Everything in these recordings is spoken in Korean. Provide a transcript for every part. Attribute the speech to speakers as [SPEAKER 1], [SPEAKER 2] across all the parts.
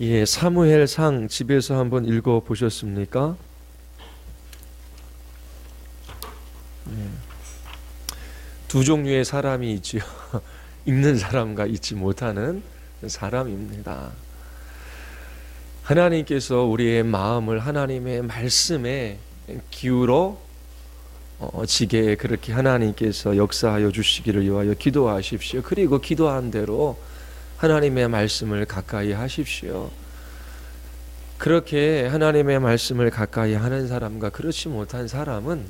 [SPEAKER 1] 예, 사무엘상 집에서 한번 읽어 보셨습니까? 예, 두 종류의 사람이 있지요. 읽는 사람과 읽지 못하는 사람입니다. 하나님께서 우리의 마음을 하나님의 말씀에 기울어 지게 그렇게 하나님께서 역사하여 주시기를 위하여 기도하십시오. 그리고 기도한 대로 하나님의 말씀을 가까이 하십시오. 그렇게 하나님의 말씀을 가까이 하는 사람과 그렇지 못한 사람은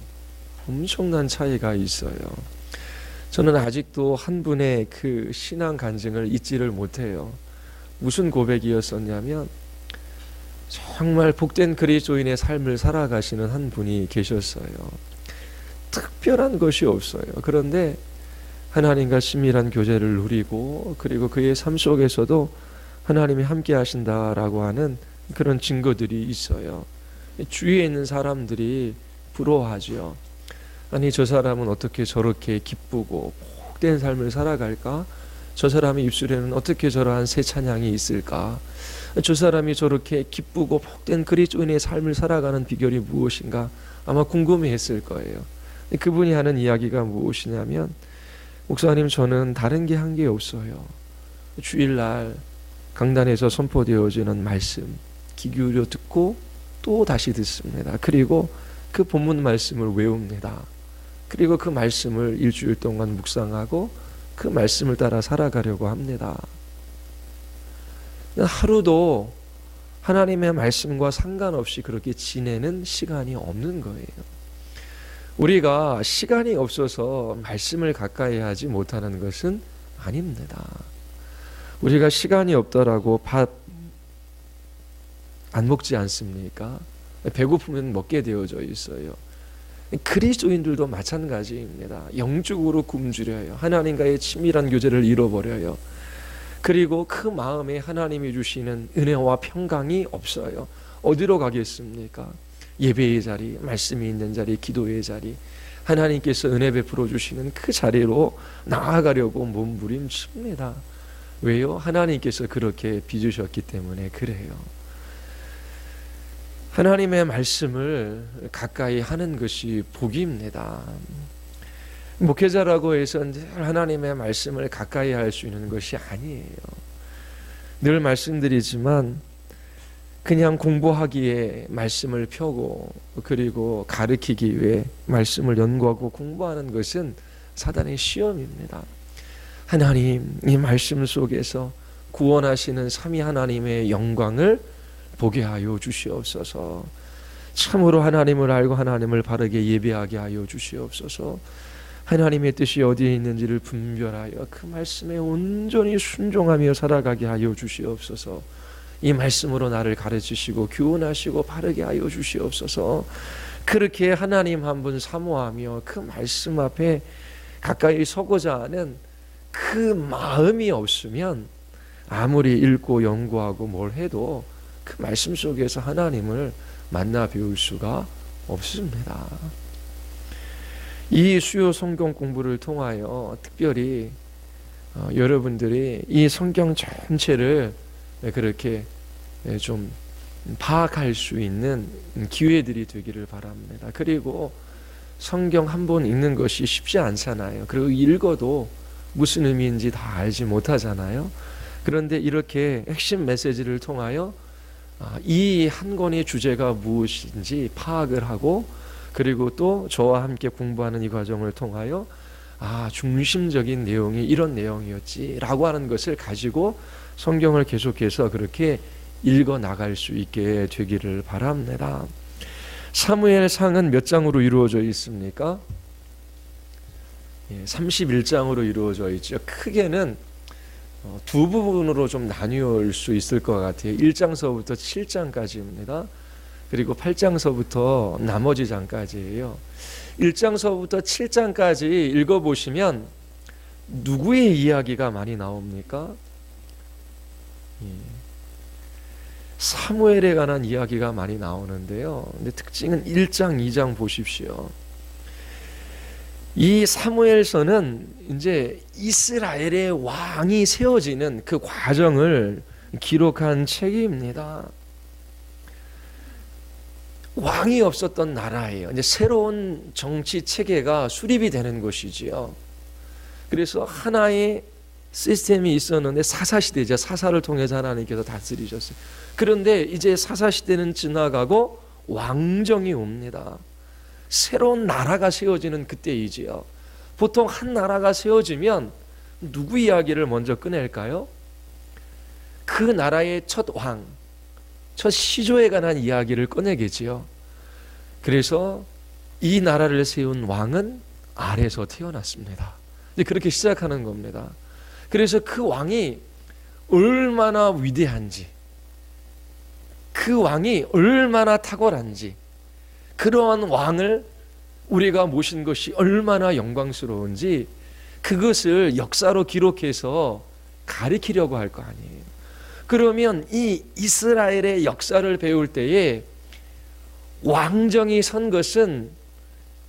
[SPEAKER 1] 엄청난 차이가 있어요. 저는 아직도 한 분의 그 신앙 간증을 잊지를 못해요. 무슨 고백이었었냐면 정말 복된 그리스도인의 삶을 살아가시는 한 분이 계셨어요. 특별한 것이 없어요. 그런데 하나님과 친밀한 교제를 누리고 그리고 그의 삶 속에서도 하나님이 함께 하신다라고 하는 그런 증거들이 있어요. 주위에 있는 사람들이 부러워하죠. 아니 저 사람은 어떻게 저렇게 기쁘고 복된 삶을 살아갈까? 저 사람의 입술에는 어떻게 저러한 새 찬양이 있을까? 저 사람이 저렇게 기쁘고 복된 그리스도인의 삶을 살아가는 비결이 무엇인가? 아마 궁금해했을 거예요. 그분이 하는 이야기가 무엇이냐면 목사님 저는 다른 게 한 게 없어요. 주일날 강단에서 선포되어지는 말씀 귀 기울여 듣고 또 다시 듣습니다. 그리고 그 본문 말씀을 외웁니다. 그리고 그 말씀을 일주일 동안 묵상하고 그 말씀을 따라 살아가려고 합니다. 하루도 하나님의 말씀과 상관없이 그렇게 지내는 시간이 없는 거예요. 우리가 시간이 없어서 말씀을 가까이 하지 못하는 것은 아닙니다. 우리가 시간이 없더라고 밥 안 먹지 않습니까? 배고프면 먹게 되어져 있어요. 그리스도인들도 마찬가지입니다. 영적으로 굶주려요. 하나님과의 친밀한 교제를 잃어버려요. 그리고 그 마음에 하나님이 주시는 은혜와 평강이 없어요. 어디로 가겠습니까? 예배의 자리, 말씀이 있는 자리, 기도의 자리, 하나님께서 은혜 베풀어 주시는 그 자리로 나아가려고 몸부림칩니다. 왜요? 하나님께서 그렇게 빚으셨기 때문에 그래요. 하나님의 말씀을 가까이 하는 것이 복입니다. 목회자라고 해서 늘 하나님의 말씀을 가까이 할 수 있는 것이 아니에요. 늘 말씀드리지만 그냥 공부하기에 말씀을 펴고 그리고 가르치기 위해 말씀을 연구하고 공부하는 것은 사단의 시험입니다. 하나님 이 말씀 속에서 구원하시는 삼위 하나님의 영광을 보게 하여 주시옵소서. 참으로 하나님을 알고 하나님을 바르게 예배하게 하여 주시옵소서. 하나님의 뜻이 어디에 있는지를 분별하여 그 말씀에 온전히 순종하며 살아가게 하여 주시옵소서. 이 말씀으로 나를 가르치시고 교훈하시고 바르게 하여 주시옵소서. 그렇게 하나님 한 분 사모하며 그 말씀 앞에 가까이 서고자 하는 그 마음이 없으면 아무리 읽고 연구하고 뭘 해도 그 말씀 속에서 하나님을 만나 배울 수가 없습니다. 이 수요 성경 공부를 통하여 특별히 여러분들이 이 성경 전체를 그렇게 좀 파악할 수 있는 기회들이 되기를 바랍니다. 그리고 성경 한 번 읽는 것이 쉽지 않잖아요. 그리고 읽어도 무슨 의미인지 다 알지 못하잖아요. 그런데 이렇게 핵심 메시지를 통하여 이 한 권의 주제가 무엇인지 파악을 하고 그리고 또 저와 함께 공부하는 이 과정을 통하여 중심적인 내용이 이런 내용이었지 라고 하는 것을 가지고 성경을 계속해서 그렇게 읽어 나갈 수 있게 되기를 바랍니다. 사무엘상은 몇 장으로 이루어져 있습니까? 31장으로 이루어져 있죠. 크게는 두 부분으로 좀 나뉘을 수 있을 것 같아요. 1장서부터 7장까지입니다. 그리고 8장서부터 나머지 장까지예요. 1장서부터 7장까지 읽어보시면 누구의 이야기가 많이 나옵니까? 사무엘에 관한 이야기가 많이 나오는데요. 근데 특징은 1장, 2장 보십시오. 이 사무엘서는 이제 이스라엘의 왕이 세워지는 그 과정을 기록한 책입니다. 왕이 없었던 나라예요. 이제 새로운 정치 체계가 수립이 되는 것이지요. 그래서 하나의 시스템이 있었는데 사사시대죠. 사사를 통해서 하나님께서 다스리셨어요. 그런데 이제 사사시대는 지나가고 왕정이 옵니다. 새로운 나라가 세워지는 그때이지요. 보통 한 나라가 세워지면 누구 이야기를 먼저 꺼낼까요? 그 나라의 첫 왕, 첫 시조에 관한 이야기를 꺼내겠지요. 그래서 이 나라를 세운 왕은 아래에서 태어났습니다. 이제 그렇게 시작하는 겁니다. 그래서 그 왕이 얼마나 위대한지, 그 왕이 얼마나 탁월한지, 그러한 왕을 우리가 모신 것이 얼마나 영광스러운지 그것을 역사로 기록해서 가리키려고 할 거 아니에요. 그러면 이 이스라엘의 역사를 배울 때에 왕정이 선 것은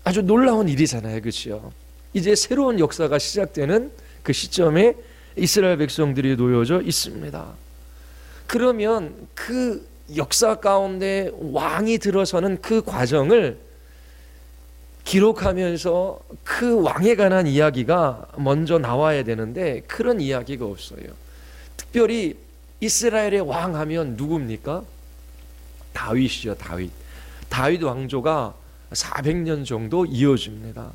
[SPEAKER 1] 아주 놀라운 일이잖아요. 그렇죠? 이제 새로운 역사가 시작되는 그 시점에 이스라엘 백성들이 놓여져 있습니다. 그러면 그 역사 가운데 왕이 들어서는 그 과정을 기록하면서 그 왕에 관한 이야기가 먼저 나와야 되는데 그런 이야기가 없어요. 특별히 이스라엘의 왕 하면 누굽니까? 다윗이죠. 다윗 왕조가 400년 정도 이어집니다.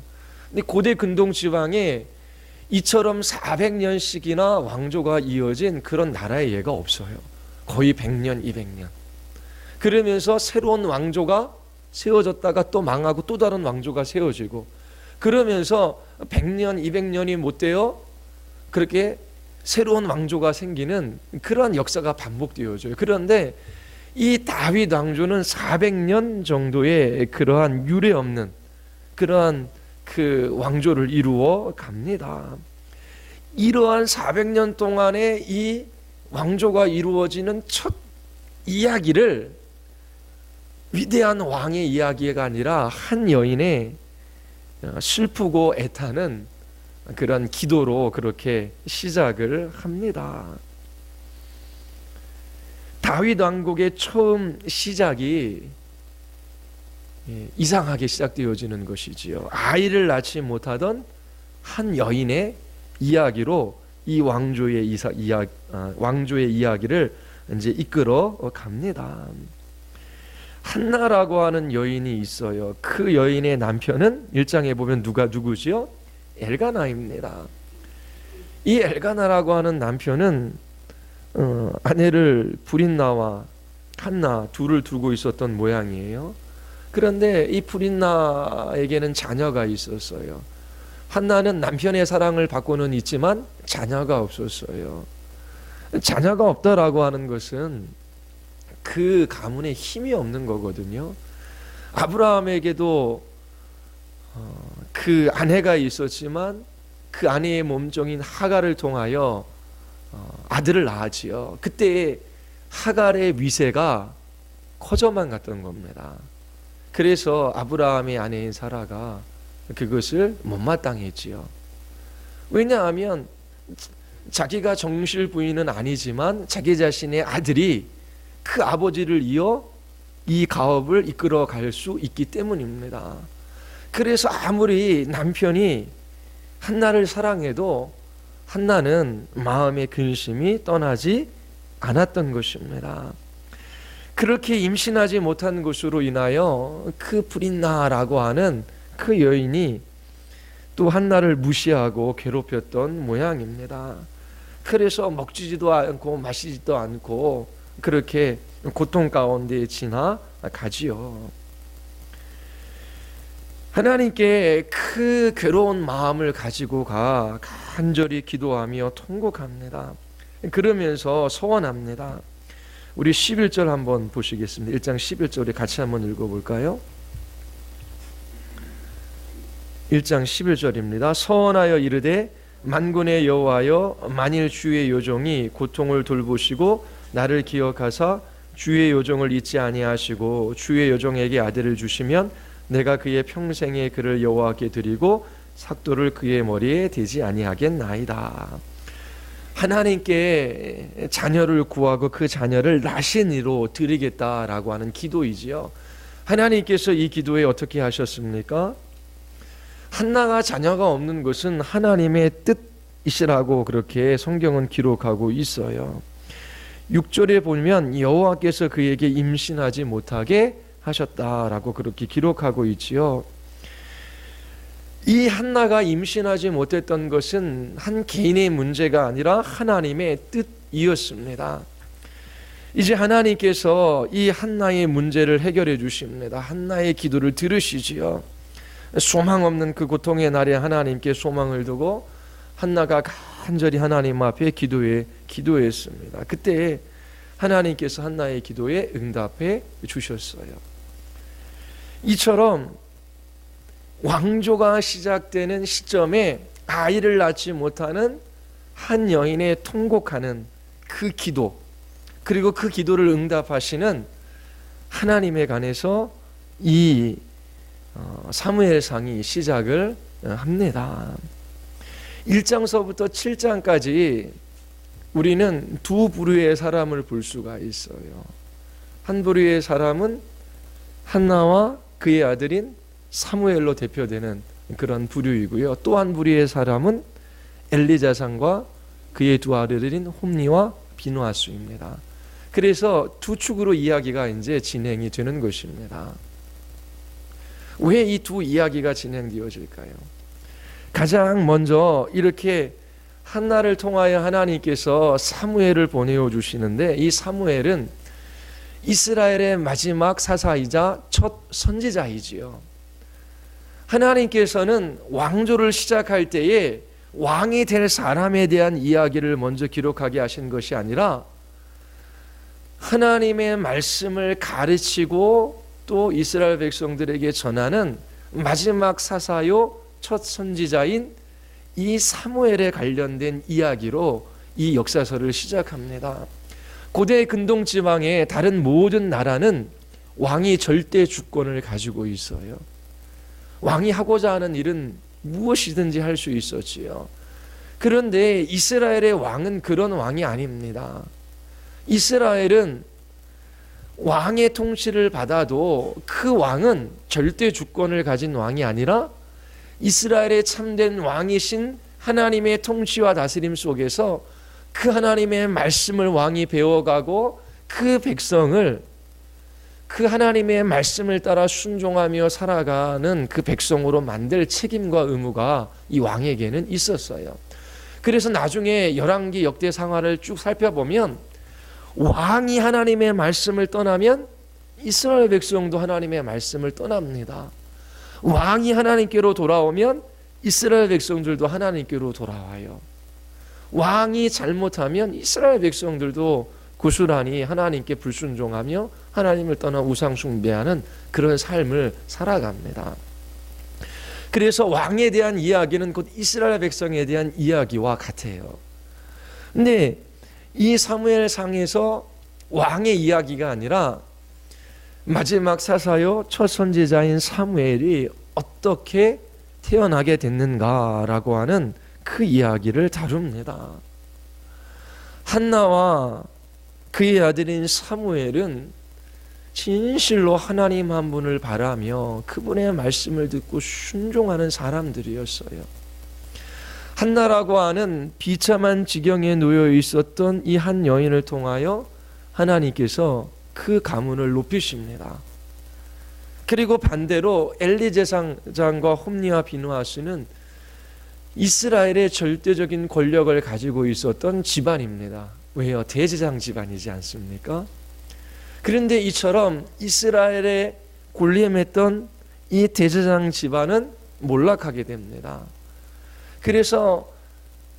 [SPEAKER 1] 근데 고대 근동 지방에 이처럼 400년씩이나 왕조가 이어진 그런 나라의 예가 없어요. 거의 100년, 200년. 그러면서 새로운 왕조가 세워졌다가 또 망하고 또 다른 왕조가 세워지고 그러면서 100년, 200년이 못 되어 그렇게 새로운 왕조가 생기는 그러한 역사가 반복되어져요. 그런데 이 다윗 왕조는 400년 정도의 그러한 유례 없는 그러한 그 왕조를 이루어 갑니다. 이러한 400년 동안의 이 왕조가 이루어지는 첫 이야기를 위대한 왕의 이야기가 아니라 한 여인의 슬프고 애타는 그런 기도로 그렇게 시작을 합니다. 다윗 왕국의 처음 시작이 이상하게 시작되어지는 것이지요. 아이를 낳지 못하던 한 여인의 이야기로 이 왕조의 이야기를 이제 이끌어 갑니다. 한나라고 하는 여인이 있어요. 그 여인의 남편은 1장에 보면 누구지요? 엘가나입니다. 이 엘가나라고 하는 남편은 아내를 브릿나와 한나 둘을 두고 있었던 모양이에요. 그런데 이 브릿나에게는 자녀가 있었어요. 한나는 남편의 사랑을 받고는 있지만 자녀가 없었어요. 자녀가 없다라고 하는 것은 그 가문에 힘이 없는 거거든요. 아브라함에게도 그 아내가 있었지만 그 아내의 몸종인 하갈을 통하여 아들을 낳았지요. 그때 하갈의 위세가 커져만 갔던 겁니다. 그래서 아브라함의 아내인 사라가 그것을 못마땅했지요. 왜냐하면 자기가 정실 부인은 아니지만 자기 자신의 아들이 그 아버지를 이어 이 가업을 이끌어 갈 수 있기 때문입니다. 그래서 아무리 남편이 한나를 사랑해도 한나는 마음의 근심이 떠나지 않았던 것입니다. 그렇게 임신하지 못한 것으로 인하여 그 브릿나라고 하는 그 여인이 또 한나를 무시하고 괴롭혔던 모양입니다. 그래서 먹지도 않고 마시지도 않고 그렇게 고통 가운데 지나가지요. 하나님께 그 괴로운 마음을 가지고 간절히 기도하며 통곡합니다. 그러면서 소원합니다. 우리 11절 한번 보시겠습니다. 1장 11절에 같이 한번 읽어볼까요? 1장 11절입니다. 서원하여 이르되 만군의 여호와여 만일 주의 요종이 고통을 돌보시고 나를 기억하사 주의 요종을 잊지 아니하시고 주의 요종에게 아들을 주시면 내가 그의 평생에 그를 여호와께 드리고 삭도를 그의 머리에 대지 아니하겠나이다. 하나님께 자녀를 구하고 그 자녀를 나신이로 드리겠다라고 하는 기도이지요. 하나님께서 이 기도에 어떻게 하셨습니까? 한나가 자녀가 없는 것은 하나님의 뜻이시라고 그렇게 성경은 기록하고 있어요. 6절에 보면 여호와께서 그에게 임신하지 못하게 하셨다라고 그렇게 기록하고 있지요. 이 한나가 임신하지 못했던 것은 한 개인의 문제가 아니라 하나님의 뜻이었습니다. 이제 하나님께서 이 한나의 문제를 해결해 주십니다. 한나의 기도를 들으시지요. 소망 없는 그 고통의 날에 하나님께 소망을 두고 한나가 간절히 하나님 앞에 기도했습니다. 그때 하나님께서 한나의 기도에 응답해 주셨어요. 이처럼 왕조가 시작되는 시점에 아이를 낳지 못하는 한 여인의 통곡하는 그 기도, 그리고 그 기도를 응답하시는 하나님에 관해서 이 사무엘상이 시작을 합니다. 1장서부터 7장까지 우리는 두 부류의 사람을 볼 수가 있어요. 한 부류의 사람은 한나와 그의 아들인 사무엘로 대표되는 그런 부류이고요. 또 한 부류의 사람은 엘리자상과 그의 두 아들인 홈니와 비누아스입니다. 그래서 두 축으로 이야기가 이제 진행이 되는 것입니다. 왜 이 두 이야기가 진행되어질까요? 가장 먼저 이렇게 한나를 통하여 하나님께서 사무엘을 보내어 주시는데, 이 사무엘은 이스라엘의 마지막 사사이자 첫 선지자이지요. 하나님께서는 왕조를 시작할 때에 왕이 될 사람에 대한 이야기를 먼저 기록하게 하신 것이 아니라 하나님의 말씀을 가르치고 또 이스라엘 백성들에게 전하는 마지막 사사요 첫 선지자인 이 사무엘에 관련된 이야기로 이 역사서를 시작합니다. 고대 근동 지방의 다른 모든 나라는 왕이 절대 주권을 가지고 있어요. 왕이 하고자 하는 일은 무엇이든지 할 수 있었지요. 그런데 이스라엘의 왕은 그런 왕이 아닙니다. 이스라엘은 왕의 통치를 받아도 그 왕은 절대 주권을 가진 왕이 아니라 이스라엘의 참된 왕이신 하나님의 통치와 다스림 속에서 그 하나님의 말씀을 왕이 배워가고 그 백성을 그 하나님의 말씀을 따라 순종하며 살아가는 그 백성으로 만들 책임과 의무가 이 왕에게는 있었어요. 그래서 나중에 열왕기 역대상하를 쭉 살펴보면 왕이 하나님의 말씀을 떠나면 이스라엘 백성도 하나님의 말씀을 떠납니다. 왕이 하나님께로 돌아오면 이스라엘 백성들도 하나님께로 돌아와요. 왕이 잘못하면 이스라엘 백성들도 고스란히 하나님께 불순종하며 하나님을 떠나 우상 숭배하는 그런 삶을 살아갑니다. 그래서 왕에 대한 이야기는 곧 이스라엘 백성에 대한 이야기와 같아요. 근데 이 사무엘상에서 왕의 이야기가 아니라 마지막 사사요 첫 선지자인 사무엘이 어떻게 태어나게 됐는가라고 하는 그 이야기를 다룹니다. 한나와 그의 아들인 사무엘은 진실로 하나님 한 분을 바라며 그분의 말씀을 듣고 순종하는 사람들이었어요. 한나라고 하는 비참한 지경에 놓여 있었던 이 한 여인을 통하여 하나님께서 그 가문을 높이십니다. 그리고 반대로 엘리제상과 홈니와 비누아스는 이스라엘의 절대적인 권력을 가지고 있었던 집안입니다. 왜요? 대제사장 집안이지 않습니까? 그런데 이처럼 이스라엘에 군림했던 이 대제사장 집안은 몰락하게 됩니다. 그래서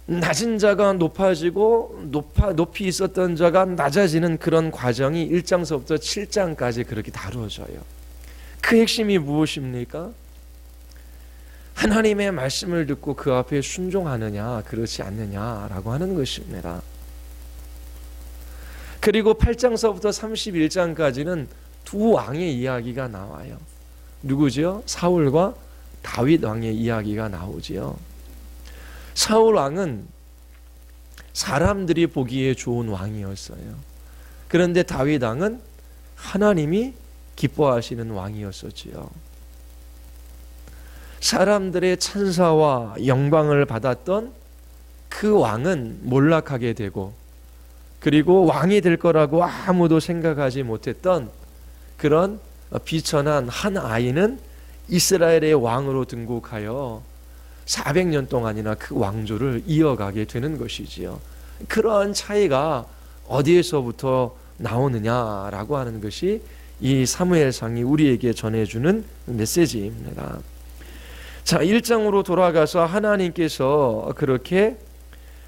[SPEAKER 1] 낮은 자가 높아지고 높이 있었던 자가 낮아지는 그런 과정이 1장서부터 7장까지 그렇게 다루어져요. 그 핵심이 무엇입니까? 하나님의 말씀을 듣고 그 앞에 순종하느냐 그렇지 않느냐라고 하는 것입니다. 그리고 8장서부터 31장까지는 두 왕의 이야기가 나와요. 누구죠? 사울과 다윗 왕의 이야기가 나오지요. 사울 왕은 사람들이 보기에 좋은 왕이었어요. 그런데 다윗 왕은 하나님이 기뻐하시는 왕이었었지요. 사람들의 찬사와 영광을 받았던 그 왕은 몰락하게 되고, 그리고 왕이 될 거라고 아무도 생각하지 못했던 그런 비천한 한 아이는 이스라엘의 왕으로 등극하여 400년 동안이나 그 왕조를 이어가게 되는 것이지요. 그러한 차이가 어디에서부터 나오느냐라고 하는 것이 이 사무엘상이 우리에게 전해주는 메시지입니다. 자, 1장으로 돌아가서 하나님께서 그렇게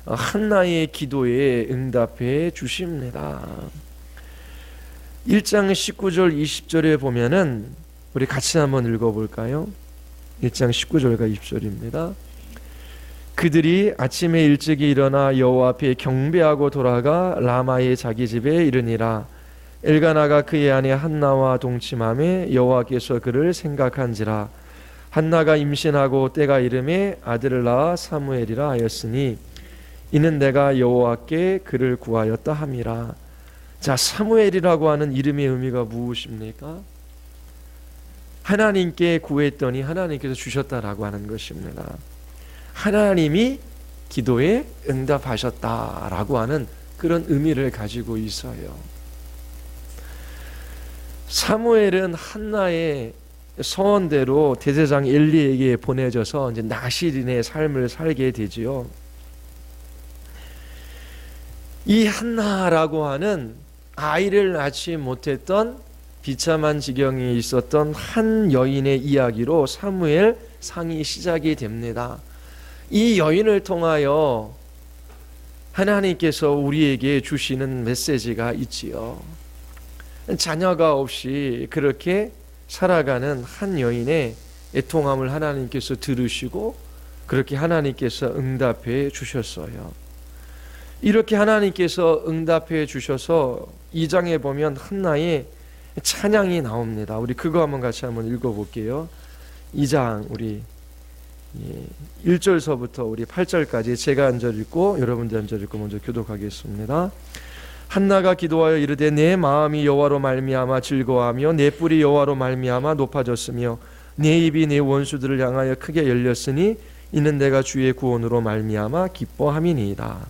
[SPEAKER 1] 한나의 기도에 응답해 주십니다. 1장 19절 20절에 보면은 우리 같이 한번 읽어볼까요? 1장 19절과 20절입니다. 그들이 아침에 일찍이 일어나 여호와 앞에 경배하고 돌아가 라마의 자기 집에 이르니라. 엘가나가 그의 아내 한나와 동침하며 여호와께서 그를 생각한지라. 한나가 임신하고 때가 이름에 아들을 낳아 사무엘이라 하였으니 이는 내가 여호와께 그를 구하였다 함이라. 자, 사무엘이라고 하는 이름의 의미가 무엇입니까? 하나님께 구했더니 하나님께서 주셨다라고 하는 것입니다. 하나님이 기도에 응답하셨다라고 하는 그런 의미를 가지고 있어요. 사무엘은 한나의 서원대로 대제사장 엘리에게 보내져서 이제 나실인의 삶을 살게 되지요. 이 한나라고 하는 아이를 낳지 못했던 비참한 지경에 있었던 한 여인의 이야기로 사무엘 상이 시작이 됩니다. 이 여인을 통하여 하나님께서 우리에게 주시는 메시지가 있지요. 자녀가 없이 그렇게 살아가는 한 여인의 애통함을 하나님께서 들으시고 그렇게 하나님께서 응답해 주셨어요. 이렇게 하나님께서 응답해 주셔서 2장에 보면 한나의 찬양이 나옵니다. 우리 그거 한번 같이 한번 읽어볼게요. 2장 우리 1절서부터 우리 8절까지 제가 한 절 읽고 여러분들 한 절 읽고 먼저 교독하겠습니다. 한나가 기도하여 이르되 내 마음이 여호와로 말미암아 즐거워하며 내 뿔이 여호와로 말미암아 높아졌으며 내 입이 내 원수들을 향하여 크게 열렸으니 이는 내가 주의 구원으로 말미암아 기뻐함이니이다.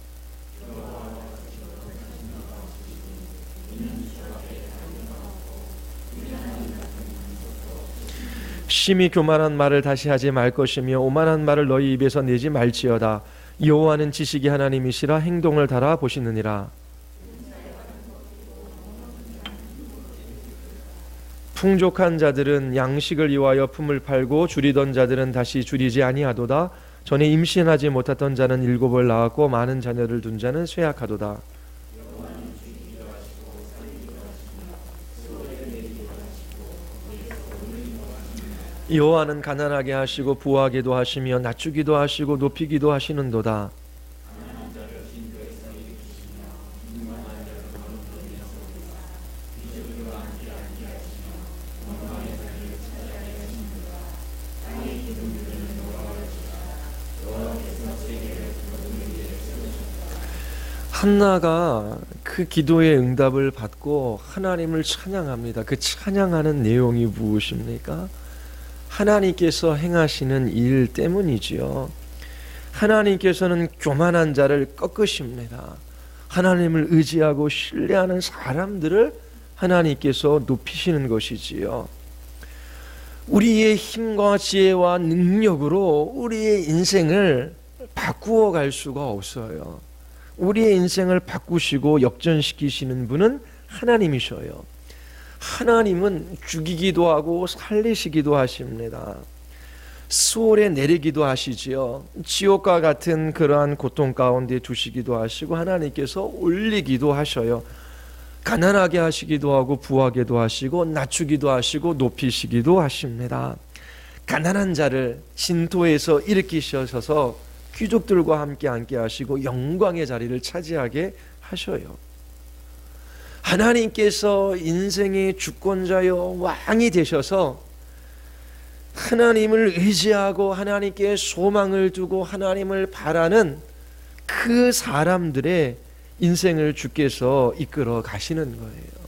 [SPEAKER 1] 심히 교만한 말을 다시 하지 말 것이며 오만한 말을 너희 입에서 내지 말지어다. 여호와는 지식이 하나님이시라 행동을 달아 보시느니라. 풍족한 자들은 양식을 이와여 품을 팔고 줄이던 자들은 다시 줄이지 아니하도다. 전에 임신하지 못했던 자는 7을 낳았고 많은 자녀를 둔 자는 쇠약하도다. 여호와는 가난하게 하시고 부하게도 하시며 낮추기도 하시고 높이기도 하시는도다. 한나가 그 기도의 응답을 받고 하나님을 찬양합니다. 그 찬양하는 내용이 무엇입니까? 하나님께서 행하시는 일 때문이지요. 하나님께서는 교만한 자를 꺾으십니다. 하나님을 의지하고 신뢰하는 사람들을 하나님께서 높이시는 것이지요. 우리의 힘과 지혜와 능력으로 우리의 인생을 바꾸어 갈 수가 없어요. 우리의 인생을 바꾸시고 역전시키시는 분은 하나님이셔요. 하나님은 죽이기도 하고 살리시기도 하십니다. 수월에 내리기도 하시지요. 지옥과 같은 그러한 고통 가운데 두시기도 하시고 하나님께서 올리기도 하셔요. 가난하게 하시기도 하고 부하게도 하시고 낮추기도 하시고 높이시기도 하십니다. 가난한 자를 진토에서 일으키셔서 귀족들과 함께 앉게 하시고 영광의 자리를 차지하게 하셔요. 하나님께서 인생의 주권자여 왕이 되셔서 하나님을 의지하고 하나님께 소망을 두고 하나님을 바라는 그 사람들의 인생을 주께서 이끌어 가시는 거예요.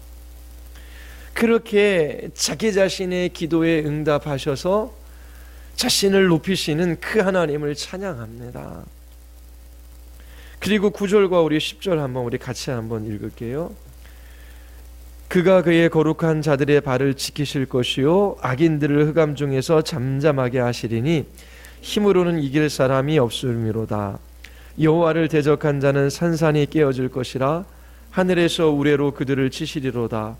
[SPEAKER 1] 그렇게 자기 자신의 기도에 응답하셔서 자신을 높이시는 그 하나님을 찬양합니다. 그리고 9절과 우리 10절 한번 우리 같이 한번 읽을게요. 그가 그의 거룩한 자들의 발을 지키실 것이요 악인들을 흑암 중에서 잠잠하게 하시리니 힘으로는 이길 사람이 없음이로다. 여호와를 대적한 자는 산산이 깨어질 것이라. 하늘에서 우레로 그들을 치시리로다.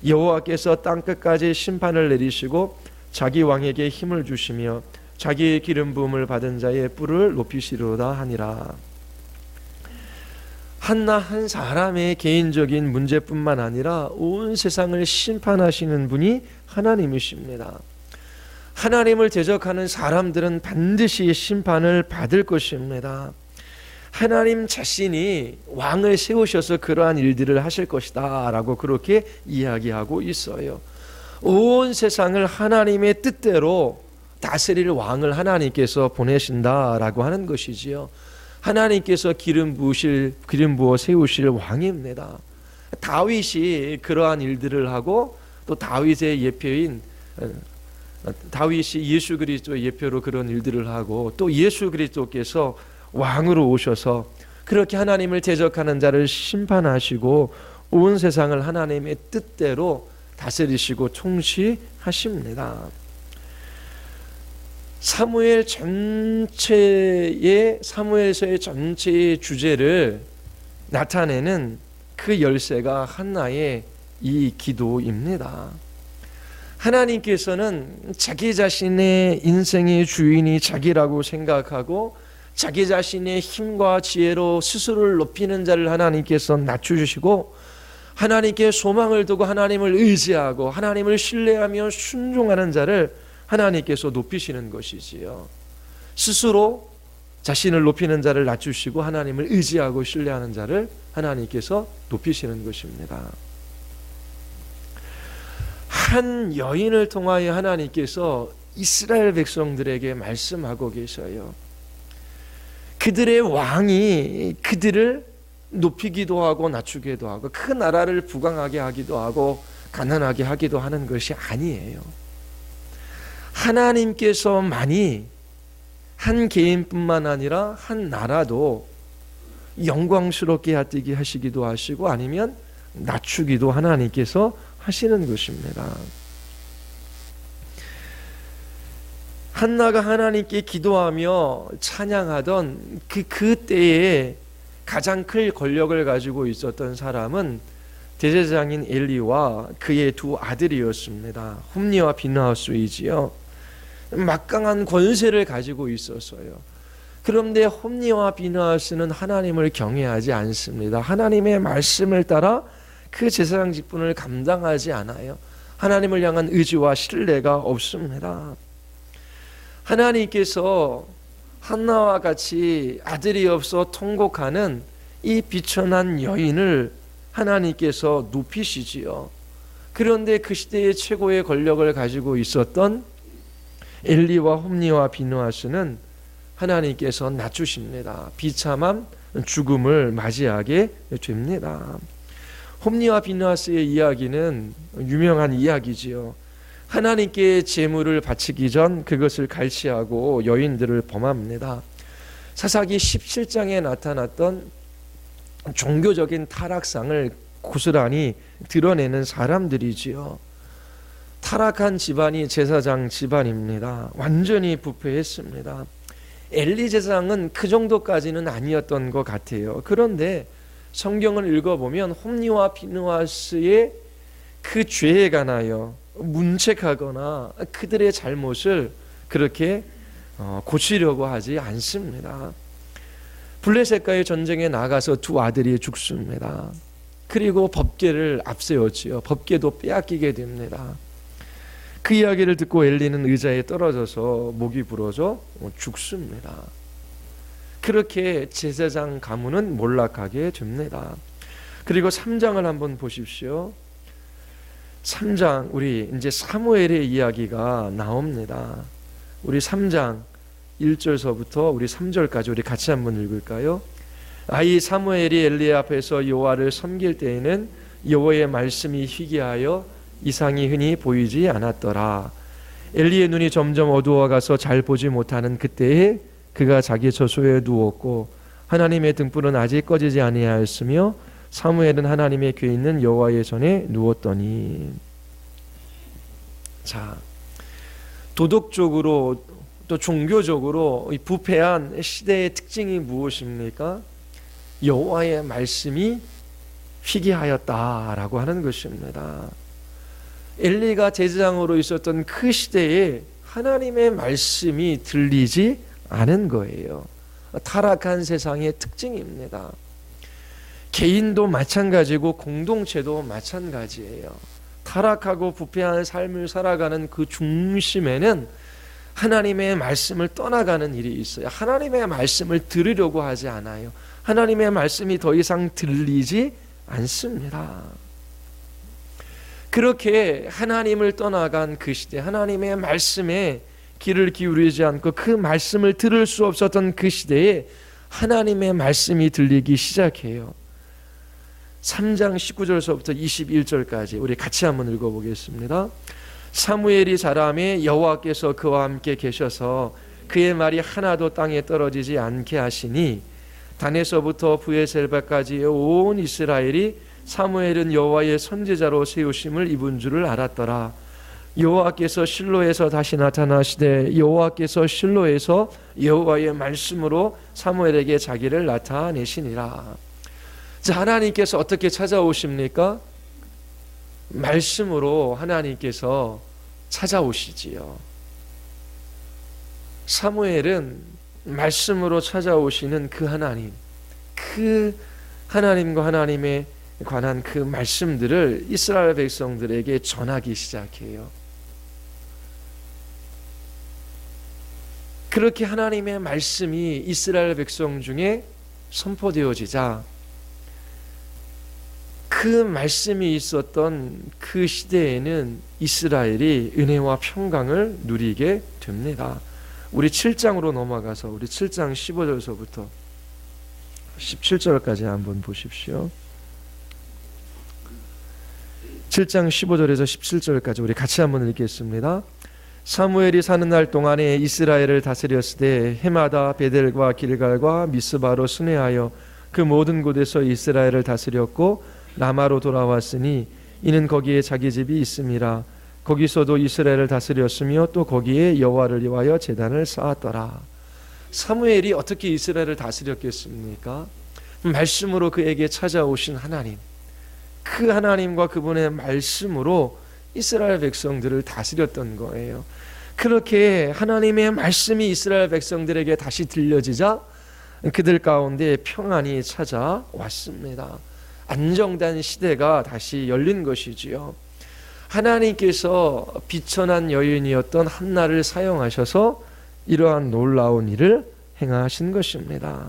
[SPEAKER 1] 여호와께서 땅끝까지 심판을 내리시고 자기 왕에게 힘을 주시며 자기의 기름 부음을 받은 자의 뿔을 높이시리로다 하니라. 한나 한 사람의 개인적인 문제뿐만 아니라 온 세상을 심판하시는 분이 하나님이십니다. 하나님을 대적하는 사람들은 반드시 심판을 받을 것입니다. 하나님 자신이 왕을 세우셔서 그러한 일들을 하실 것이다 라고 그렇게 이야기하고 있어요. 온 세상을 하나님의 뜻대로 다스릴 왕을 하나님께서 보내신다라고 하는 것이지요. 하나님께서 기름 부어 세우실 왕입니다. 다윗이 그러한 일들을 하고 또 다윗의 예표인 다윗이 예수 그리스도의 예표로 그런 일들을 하고 또 예수 그리스도께서 왕으로 오셔서 그렇게 하나님을 대적하는 자를 심판하시고 온 세상을 하나님의 뜻대로 다스리시고 통치하십니다. 사무엘서의 전체의 주제를 나타내는 그 열쇠가 한나의 이 기도입니다. 하나님께서는 자기 자신의 인생의 주인이 자기라고 생각하고 자기 자신의 힘과 지혜로 스스로를 높이는 자를 하나님께서 낮추시고 하나님께 소망을 두고 하나님을 의지하고 하나님을 신뢰하며 순종하는 자를 하나님께서 높이시는 것이지요. 스스로 자신을 높이는 자를 낮추시고 하나님을 의지하고 신뢰하는 자를 하나님께서 높이시는 것입니다. 한 여인을 통하여 하나님께서 이스라엘 백성들에게 말씀하고 계셔요. 그들의 왕이 그들을 높이기도 하고 낮추기도 하고 그 나라를 부강하게 하기도 하고 가난하게 하기도 하는 것이 아니에요. 하나님께서만이 한 개인뿐만 아니라 한 나라도 영광스럽게 하시기도 하시고 아니면 낮추기도 하나님께서 하시는 것입니다. 한나가 하나님께 기도하며 찬양하던 그 때에 가장 큰 권력을 가지고 있었던 사람은 대제사장인 엘리와 그의 두 아들이었습니다. 홈니와 비느하스이지요. 막강한 권세를 가지고 있었어요. 그런데 홈니와 비느하스는 하나님을 경외하지 않습니다. 하나님의 말씀을 따라 그 제사장 직분을 감당하지 않아요. 하나님을 향한 의지와 신뢰가 없습니다. 하나님께서 한나와 같이 아들이 없어 통곡하는 이 비천한 여인을 하나님께서 높이시지요. 그런데 그 시대의 최고의 권력을 가지고 있었던 엘리와 홈니와 비느하스는 하나님께서 낮추십니다. 비참한 죽음을 맞이하게 됩니다. 홈니와 비느하스의 이야기는 유명한 이야기지요. 하나님께 제물을 바치기 전 그것을 갈취하고 여인들을 범합니다. 사사기 17장에 나타났던 종교적인 타락상을 고스란히 드러내는 사람들이지요. 타락한 집안이 제사장 집안입니다. 완전히 부패했습니다. 엘리 제사장은 그 정도까지는 아니었던 것 같아요. 그런데 성경을 읽어보면 홈니와 비느하스의 그 죄에 관하여 문책하거나 그들의 잘못을 그렇게 고치려고 하지 않습니다. 블레셋과의 전쟁에 나가서 두 아들이 죽습니다. 그리고 법궤를 앞세웠지요. 법궤도 빼앗기게 됩니다. 그 이야기를 듣고 엘리는 의자에 떨어져서 목이 부러져 죽습니다. 그렇게 제사장 가문은 몰락하게 됩니다. 그리고 3장을 한번 보십시오. 3장 우리 이제 사무엘의 이야기가 나옵니다. 우리 3장 1절서부터 우리 3절까지 우리 같이 한번 읽을까요? 아이 사무엘이 엘리 앞에서 여호와를 섬길 때에는 여호와의 말씀이 희귀하여 이상이 흔히 보이지 않았더라. 엘리의 눈이 점점 어두워가서 잘 보지 못하는 그때에 그가 자기 처소에 누웠고 하나님의 등불은 아직 꺼지지 아니하였으며 사무엘은 하나님의 궤 있는 여호와의 전에 누웠더니. 자, 도덕적으로 또 종교적으로 이 부패한 시대의 특징이 무엇입니까? 여호와의 말씀이 희귀하였다라고 하는 것입니다. 엘리가 제사장으로 있었던 그 시대에 하나님의 말씀이 들리지 않은 거예요. 타락한 세상의 특징입니다. 개인도 마찬가지고 공동체도 마찬가지예요. 타락하고 부패한 삶을 살아가는 그 중심에는 하나님의 말씀을 떠나가는 일이 있어요. 하나님의 말씀을 들으려고 하지 않아요. 하나님의 말씀이 더 이상 들리지 않습니다. 그렇게 하나님을 떠나간 그 시대, 하나님의 말씀에 귀를 기울이지 않고 그 말씀을 들을 수 없었던 그 시대에 하나님의 말씀이 들리기 시작해요. 3장 19절서부터 21절까지 우리 같이 한번 읽어보겠습니다. 사무엘이 자라매 여호와께서 그와 함께 계셔서 그의 말이 하나도 땅에 떨어지지 않게 하시니 단에서부터 브에셀바까지 온 이스라엘이 사무엘은 여호와의 선지자로 세우심을 입은 줄을 알았더라. 여호와께서 실로에서 다시 나타나시되 여호와께서 실로에서 여호와의 말씀으로 사무엘에게 자기를 나타내시니라. 자, 하나님께서 어떻게 찾아오십니까? 말씀으로 하나님께서 찾아오시지요. 사무엘은 말씀으로 찾아오시는 그 하나님, 그 하나님과 하나님의 관한 그 말씀들을 이스라엘 백성들에게 전하기 시작해요. 그렇게 하나님의 말씀이 이스라엘 백성 중에 선포되어지자 그 말씀이 있었던 그 시대에는 이스라엘이 은혜와 평강을 누리게 됩니다. 우리 7장으로 넘어가서 우리 7장 15절서부터 17절까지 한번 보십시오. 7장 15절에서 17절까지 우리 같이 한번 읽겠습니다. 사무엘이 사는 날 동안에 이스라엘을 다스렸을 때 해마다 베델과 길갈과 미스바로 순회하여 그 모든 곳에서 이스라엘을 다스렸고 라마로 돌아왔으니 이는 거기에 자기 집이 있음이라. 거기서도 이스라엘을 다스렸으며 또 거기에 여호와를 위하여 제단을 쌓았더라. 사무엘이 어떻게 이스라엘을 다스렸겠습니까? 말씀으로 그에게 찾아오신 하나님, 그 하나님과 그분의 말씀으로 이스라엘 백성들을 다스렸던 거예요. 그렇게 하나님의 말씀이 이스라엘 백성들에게 다시 들려지자 그들 가운데 평안이 찾아왔습니다. 안정된 시대가 다시 열린 것이지요. 하나님께서 비천한 여인이었던 한나를 사용하셔서 이러한 놀라운 일을 행하신 것입니다.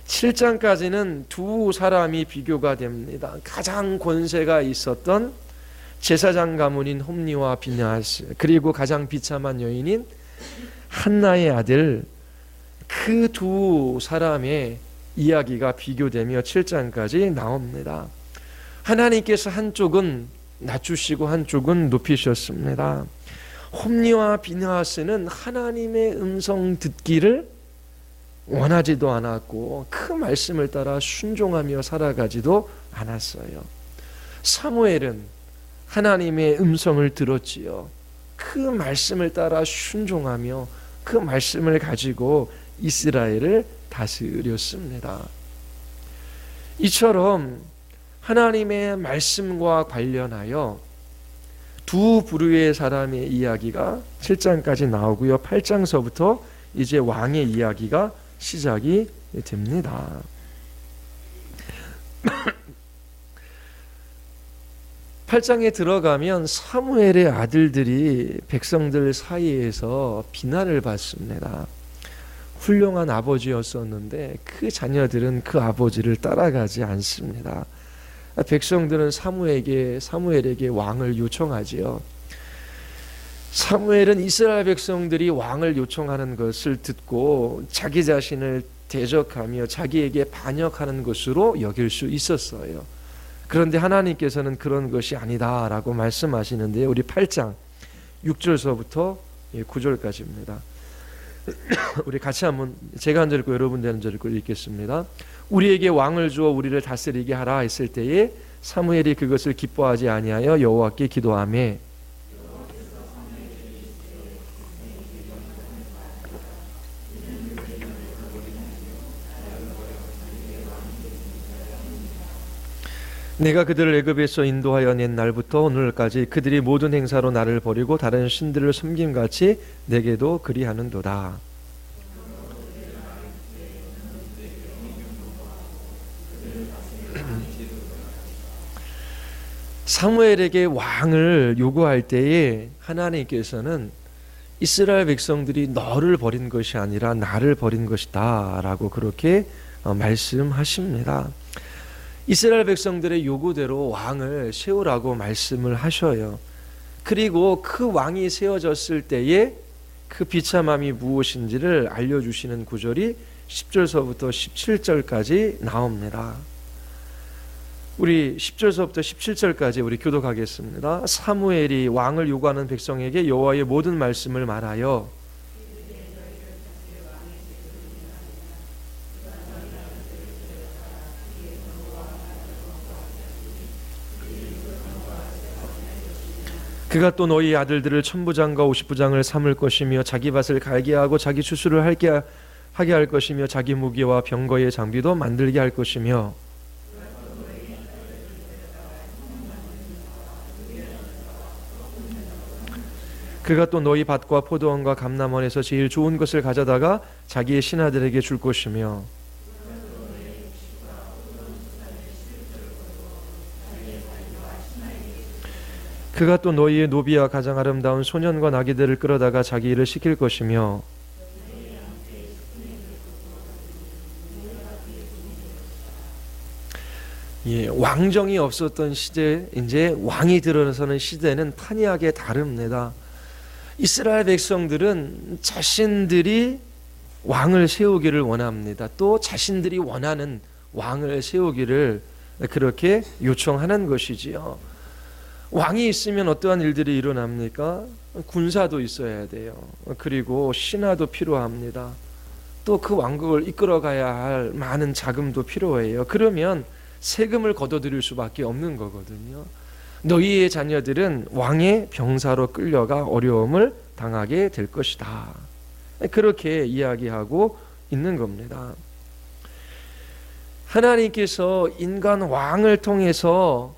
[SPEAKER 1] 7장까지는 두 사람이 비교가 됩니다. 가장 권세가 있었던 제사장 가문인 홈니와 비느하스, 그리고 가장 비참한 여인인 한나의 아들, 그 두 사람의 이야기가 비교되며 7장까지 나옵니다. 하나님께서 한쪽은 낮추시고 한쪽은 높이셨습니다. 홈니와 비느하스는 하나님의 음성 듣기를 원하지도 않았고 그 말씀을 따라 순종하며 살아가지도 않았어요. 사무엘은 하나님의 음성을 들었지요. 그 말씀을 따라 순종하며 그 말씀을 가지고 이스라엘을 다스렸습니다. 이처럼 하나님의 말씀과 관련하여 두 부류의 사람의 이야기가 7장까지 나오고요. 8장서부터 이제 왕의 이야기가 시작이 됩니다. 8장에 들어가면 사무엘의 아들들이 백성들 사이에서 비난을 받습니다. 훌륭한 아버지였었는데 그 자녀들은 그 아버지를 따라가지 않습니다. 백성들은 사무엘에게 왕을 요청하지요. 사무엘은 이스라엘 백성들이 왕을 요청하는 것을 듣고 자기 자신을 대적하며 자기에게 반역하는 것으로 여길 수 있었어요. 그런데 하나님께서는 그런 것이 아니다라고 말씀하시는데요. 우리 8장 6절서부터 9절까지입니다. 우리 같이 한번 제가 한 절 읽고 여러분들 한 절 읽고 읽겠습니다. 우리에게 왕을 주어 우리를 다스리게 하라 했을 때에 사무엘이 그것을 기뻐하지 아니하여 여호와께 기도하며 내가 그들을 애굽에서 인도하여 낸 날부터 오늘까지 그들이 모든 행사로 나를 버리고 다른 신들을 섬김같이 내게도 그리하는도다. 사무엘에게 왕을 요구할 때에 하나님께서는 이스라엘 백성들이 너를 버린 것이 아니라 나를 버린 것이다 라고 그렇게 말씀하십니다. 이스라엘 백성들의 요구대로 왕을 세우라고 말씀을 하셔요. 그리고 그 왕이 세워졌을 때에 그 비참함이 무엇인지를 알려주시는 구절이 10절서부터 17절까지 나옵니다. 우리 10절서부터 17절까지 우리 교독하겠습니다. 사무엘이 왕을 요구하는 백성에게 여호와의 모든 말씀을 말하여 그가 또 너희 아들들을 천부장과 오십부장을 삼을 것이며 자기 밭을 갈게 하고 자기 추수를 하게 할 것이며 자기 무기와 병거의 장비도 만들게 할 것이며 그가 또 너희 밭과 포도원과 감람원에서 제일 좋은 것을 가져다가 자기의 신하들에게 줄 것이며 그가 또 너희의 노비와 가장 아름다운 소년과 나귀들을 끌어다가 자기 일을 시킬 것이며 왕정이 없었던 시대, 이제 왕이 들어서는 시대는 판이하게 다릅니다. 이스라엘 백성들은 자신들이 왕을 세우기를 원합니다. 또 자신들이 원하는 왕을 세우기를 그렇게 요청하는 것이지요. 왕이 있으면 어떠한 일들이 일어납니까? 군사도 있어야 돼요. 그리고 신하도 필요합니다. 또 그 왕국을 이끌어가야 할 많은 자금도 필요해요. 그러면 세금을 걷어들일 수밖에 없는 거거든요. 너희의 자녀들은 왕의 병사로 끌려가 어려움을 당하게 될 것이다. 그렇게 이야기하고 있는 겁니다. 하나님께서 인간 왕을 통해서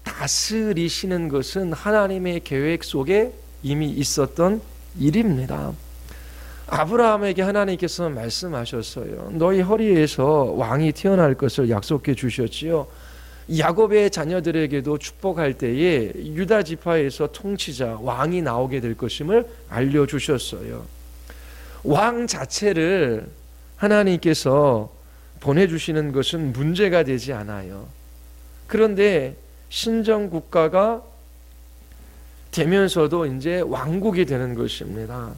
[SPEAKER 1] 다스리시는 것은 하나님의 계획 속에 이미 있었던 일입니다. 아브라함에게 하나님께서 말씀하셨어요. 너희 허리에서 왕이 태어날 것을 약속해 주셨지요. 야곱의 자녀들에게도 축복할 때에 유다 지파에서 통치자 왕이 나오게 될 것임을 알려주셨어요. 왕 자체를 하나님께서 보내주시는 것은 문제가 되지 않아요. 그런데 신정 국가가 되면서도 이제 왕국이 되는 것입니다.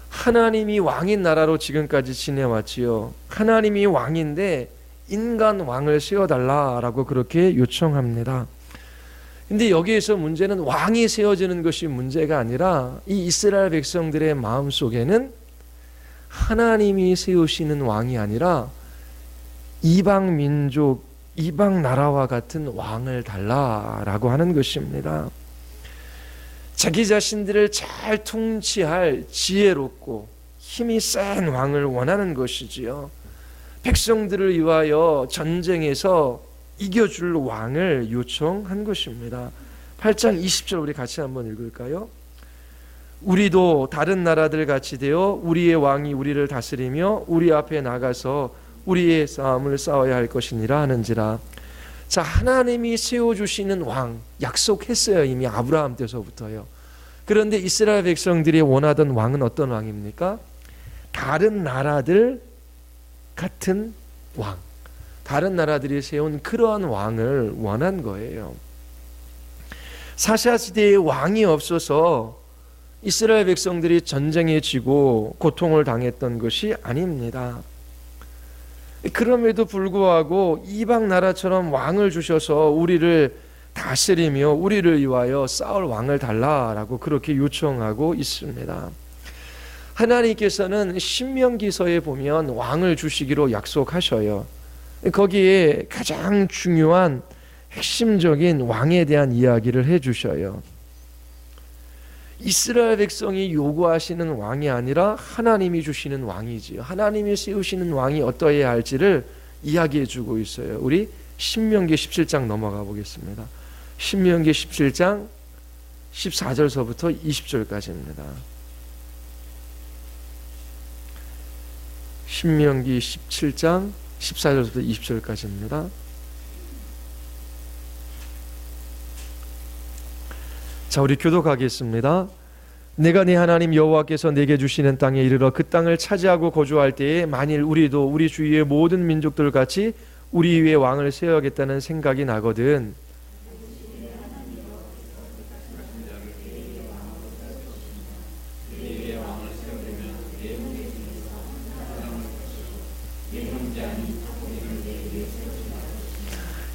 [SPEAKER 1] 하나님이 왕인 나라로 지금까지 지내왔지요. 하나님이 왕인데 인간 왕을 세워달라라고 그렇게 요청합니다. 근데 여기에서 문제는 왕이 세워지는 것이 문제가 아니라 이 이스라엘 백성들의 마음속에는 하나님이 세우시는 왕이 아니라 이방 민족, 이방 나라와 같은 왕을 달라라고 하는 것입니다. 자기 자신들을 잘 통치할 지혜롭고 힘이 센 왕을 원하는 것이지요. 백성들을 위하여 전쟁에서 이겨줄 왕을 요청한 것입니다. 8장 20절 우리 같이 한번 읽을까요? 우리도 다른 나라들 같이 되어 우리의 왕이 우리를 다스리며 우리 앞에 나가서 우리의 싸움을 싸워야 할 것이니라 하는지라. 자, 하나님이 세워주시는 왕 약속했어요. 이미 아브라함 때서부터요. 그런데 이스라엘 백성들이 원하던 왕은 어떤 왕입니까? 다른 나라들 같은 왕, 다른 나라들이 세운 그러한 왕을 원한 거예요. 사사 시대에 왕이 없어서 이스라엘 백성들이 전쟁에 지고 고통을 당했던 것이 아닙니다. 그럼에도 불구하고 이방 나라처럼 왕을 주셔서 우리를 다스리며 우리를 위하여 싸울 왕을 달라라고 그렇게 요청하고 있습니다. 하나님께서는 신명기서에 보면 왕을 주시기로 약속하셔요. 거기에 가장 중요한 핵심적인 왕에 대한 이야기를 해주셔요. 이스라엘 백성이 요구하시는 왕이 아니라 하나님이 주시는 왕이지요. 하나님이 세우시는 왕이 어떠해야 할지를 이야기해 주고 있어요. 우리 신명기 17장 넘어가 보겠습니다. 신명기 17장 14절서부터 20절까지입니다. 신명기 17장 14절부터 20절까지입니다. 자, 우리 교독하겠습니다. 내가 네 하나님 여호와께서 내게 주시는 땅에 이르러 그 땅을 차지하고 거주할 때에 만일 우리도 우리 주위의 모든 민족들 같이 우리 위에 왕을 세워야겠다는 생각이 나거든.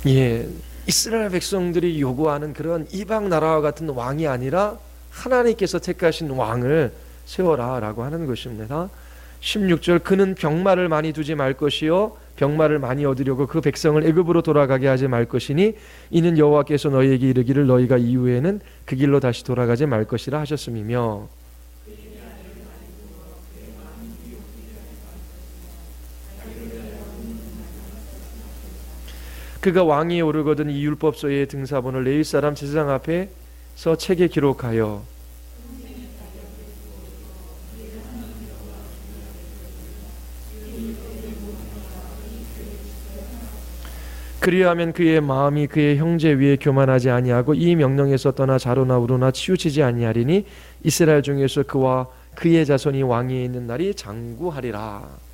[SPEAKER 1] 예, 이스라엘 백성들이 요구하는 그런 이방 나라와 같은 왕이 아니라 하나님께서 택하신 왕을 세워라 라고 하는 것입니다. 16절 그는 병마를 많이 두지 말 것이요 병마를 많이 얻으려고 그 백성을 애굽으로 돌아가게 하지 말 것이니 이는 여호와께서 너희에게 이르기를 너희가 이후에는 그 길로 다시 돌아가지 말 것이라 하셨음이며 그가 왕위에 오르거든 이 율법서의 등사본을 레위 사람 제사장 앞에서 책에 기록하여 그리하면 그의 마음이 그의 형제 위에 교만하지 아니하고 이 명령에서 떠나 좌로나 우로나 치우치지 아니하리니 이스라엘 중에서 그와 그의 자손이 왕위에 있는 날이 장구하리라.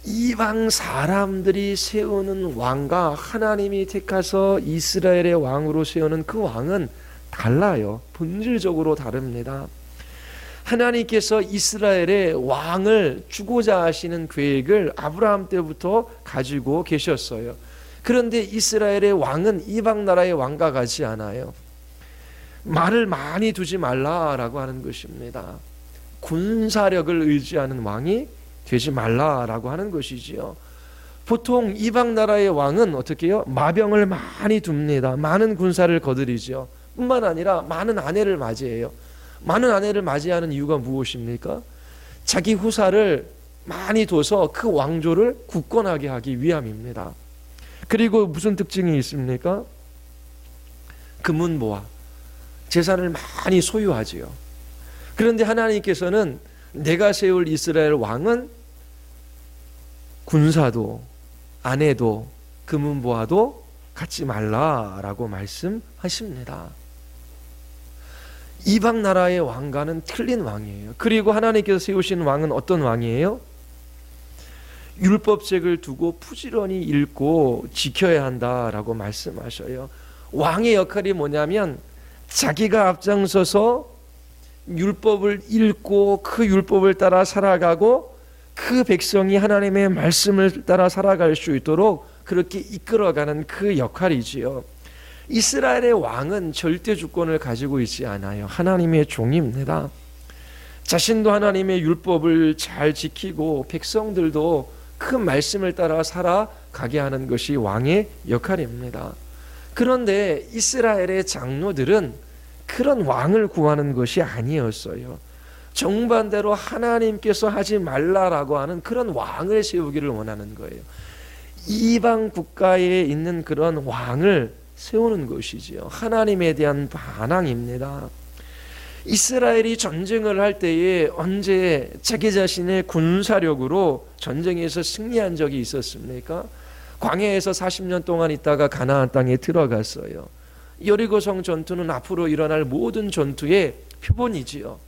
[SPEAKER 1] 이방 사람들이 세우는 왕과 하나님이 택하서 이스라엘의 왕으로 세우는 그 왕은 달라요. 본질적으로 다릅니다. 하나님께서 이스라엘의 왕을 주고자 하시는 계획을 아브라함 때부터 가지고 계셨어요. 그런데 이스라엘의 왕은 이방 나라의 왕과 같지 않아요. 말을 많이 두지 말라라고 하는 것입니다. 군사력을 의지하는 왕이 되지 말라라고 하는 것이지요. 보통 이방 나라의 왕은 어떻게 해요? 마병을 많이 둡니다. 많은 군사를 거느리죠. 뿐만 아니라 많은 아내를 맞이해요. 많은 아내를 맞이하는 이유가 무엇입니까? 자기 후사를 많이 둬서 그 왕조를 굳건하게 하기 위함입니다. 그리고 무슨 특징이 있습니까? 금은보화, 재산을 많이 소유하지요. 그런데 하나님께서는 내가 세울 이스라엘 왕은 군사도 아내도 금은보화도 갖지 말라라고 말씀하십니다. 이방 나라의 왕과는 틀린 왕이에요. 그리고 하나님께서 세우신 왕은 어떤 왕이에요? 율법책을 두고 부지런히 읽고 지켜야 한다라고 말씀하셔요. 왕의 역할이 뭐냐면 자기가 앞장서서 율법을 읽고 그 율법을 따라 살아가고 그 백성이 하나님의 말씀을 따라 살아갈 수 있도록 그렇게 이끌어가는 그 역할이지요. 이스라엘의 왕은 절대 주권을 가지고 있지 않아요. 하나님의 종입니다. 자신도 하나님의 율법을 잘 지키고 백성들도 그 말씀을 따라 살아가게 하는 것이 왕의 역할입니다. 그런데 이스라엘의 장로들은 그런 왕을 구하는 것이 아니었어요. 정반대로 하나님께서 하지 말라라고 하는 그런 왕을 세우기를 원하는 거예요. 이방 국가에 있는 그런 왕을 세우는 것이지요. 하나님에 대한 반항입니다. 이스라엘이 전쟁을 할 때에 언제 자기 자신의 군사력으로 전쟁에서 승리한 적이 있었습니까? 광야에서 40년 동안 있다가 가나안 땅에 들어갔어요. 여리고성 전투는 앞으로 일어날 모든 전투의 표본이지요.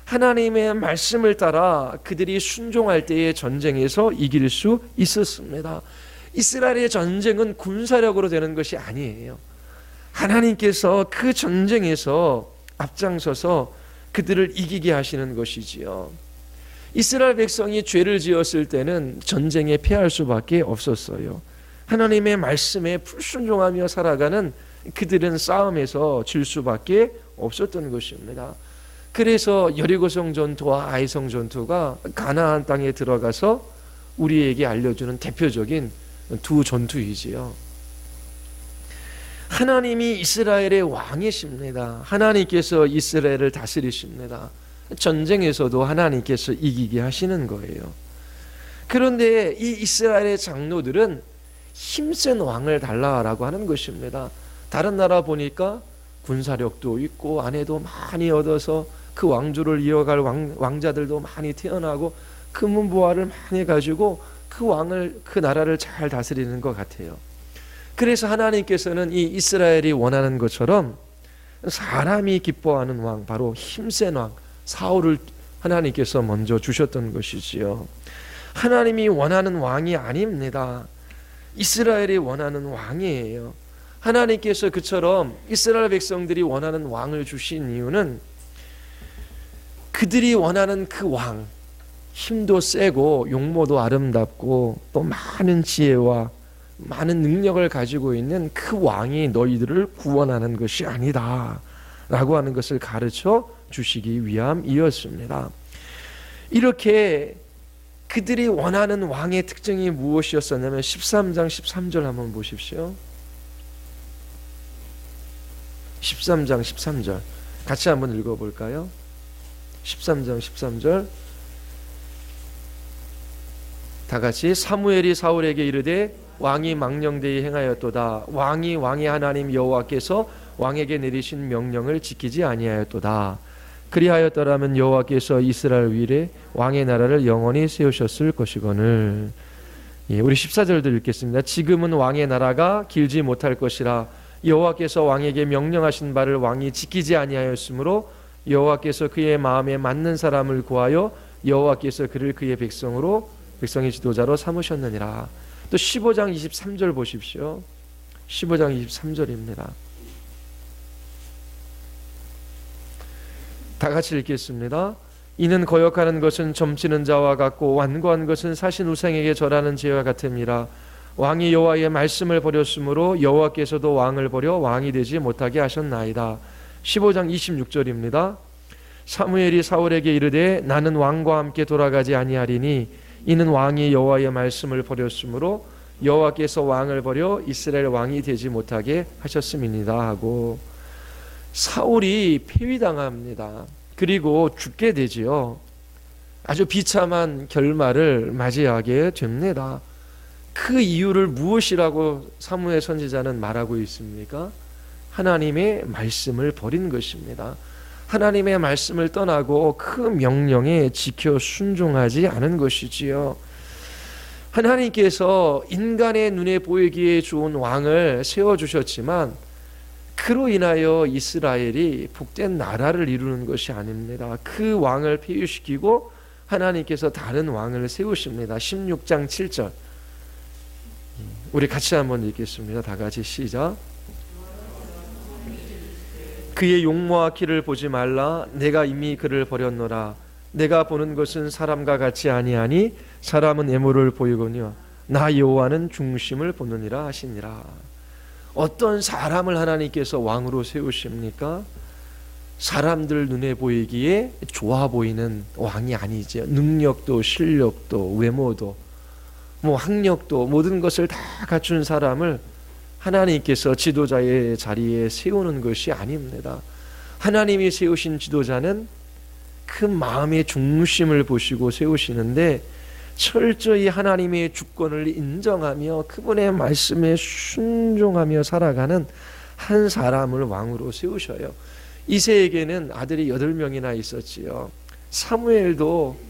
[SPEAKER 1] 하나님의 말씀을 따라 그들이 순종할 때의 전쟁에서 이길 수 있었습니다. 이스라엘의 전쟁은 군사력으로 되는 것이 아니에요. 하나님께서 그 전쟁에서 앞장서서 그들을 이기게 하시는 것이지요. 이스라엘 백성이 죄를 지었을 때는 전쟁에 패할 수밖에 없었어요. 하나님의 말씀에 불순종하며 살아가는 그들은 싸움에서 질 수밖에 없었던 것입니다. 그래서 여리고성 전투와 아이성 전투가 가나안 땅에 들어가서 우리에게 알려주는 대표적인 두 전투이지요. 하나님이 이스라엘의 왕이십니다. 하나님께서 이스라엘을 다스리십니다. 전쟁에서도 하나님께서 이기게 하시는 거예요. 그런데 이 이스라엘의 장로들은 힘센 왕을 달라라고 하는 것입니다. 다른 나라 보니까 군사력도 있고 아내도 많이 얻어서 그 왕조를 이어갈 왕자들도 많이 태어나고 금은보화를 많이 가지고 그 나라를 잘 다스리는 것 같아요. 그래서 하나님께서는 이 이스라엘이 원하는 것처럼 사람이 기뻐하는 왕, 바로 힘센 왕 사울을 하나님께서 먼저 주셨던 것이지요. 하나님이 원하는 왕이 아닙니다. 이스라엘이 원하는 왕이에요. 하나님께서 그처럼 이스라엘 백성들이 원하는 왕을 주신 이유는 그들이 원하는 그 왕, 힘도 세고 용모도 아름답고 또 많은 지혜와 많은 능력을 가지고 있는 그 왕이 너희들을 구원하는 것이 아니다 라고 하는 것을 가르쳐 주시기 위함이었습니다. 이렇게 그들이 원하는 왕의 특징이 무엇이었었냐면 13장 13절 한번 보십시오. 13장 13절 같이 한번 읽어볼까요? 13장 13절 다 같이 사무엘이 사울에게 이르되 왕이 망령되이 행하였도다. 왕이 왕의 하나님 여호와께서 왕에게 내리신 명령을 지키지 아니하였도다. 그리하였더라면 여호와께서 이스라엘 위에 왕의 나라를 영원히 세우셨을 것이거늘. 우리 14절도 읽겠습니다. 지금은 왕의 나라가 길지 못할 것이라 여호와께서 왕에게 명령하신 바를 왕이 지키지 아니하였으므로 여호와께서 그의 마음에 맞는 사람을 구하여 여호와께서 그를 그의 백성의 지도자로 삼으셨느니라. 또 15장 23절 보십시오. 15장 23절입니다. 다 같이 읽겠습니다. 이는 거역하는 것은 점치는 자와 같고 완고한 것은 사신 우상에게 절하는 죄와 같음이라. 왕이 여호와의 말씀을 버렸으므로 여호와께서도 왕을 버려 왕이 되지 못하게 하셨나이다. 15장 26절입니다. 사무엘이 사울에게 이르되 나는 왕과 함께 돌아가지 아니하리니 이는 왕이 여호와의 말씀을 버렸으므로 여호와께서 왕을 버려 이스라엘 왕이 되지 못하게 하셨음이니라 하고 사울이 폐위당합니다. 그리고 죽게 되지요. 아주 비참한 결말을 맞이하게 됩니다. 그 이유를 무엇이라고 사무엘 선지자는 말하고 있습니까? 하나님의 말씀을 버린 것입니다. 하나님의 말씀을 떠나고 그 명령에 지켜 순종하지 않은 것이지요. 하나님께서 인간의 눈에 보이기에 좋은 왕을 세워주셨지만 그로 인하여 이스라엘이 복된 나라를 이루는 것이 아닙니다. 그 왕을 폐위시키고 하나님께서 다른 왕을 세우십니다. 16장 7절 우리 같이 한번 읽겠습니다. 다 같이 시작. 그의 용모와 키를 보지 말라. 내가 이미 그를 버렸노라. 내가 보는 것은 사람과 같이 아니하니 사람은 애모를 보이거니와 나 여호와는 중심을 보느니라 하시니라. 어떤 사람을 하나님께서 왕으로 세우십니까? 사람들 눈에 보이기에 좋아 보이는 왕이 아니죠. 능력도 실력도 외모도 학력도 모든 것을 다 갖춘 사람을 하나님께서 지도자의 자리에 세우는 것이 아닙니다. 하나님이 세우신 지도자는 그 마음의 중심을 보시고 세우시는데 철저히 하나님의 주권을 인정하며 그분의 말씀에 순종하며 살아가는 한 사람을 왕으로 세우셔요. 이새에게는 아들이 8명이나 있었지요. 사무엘도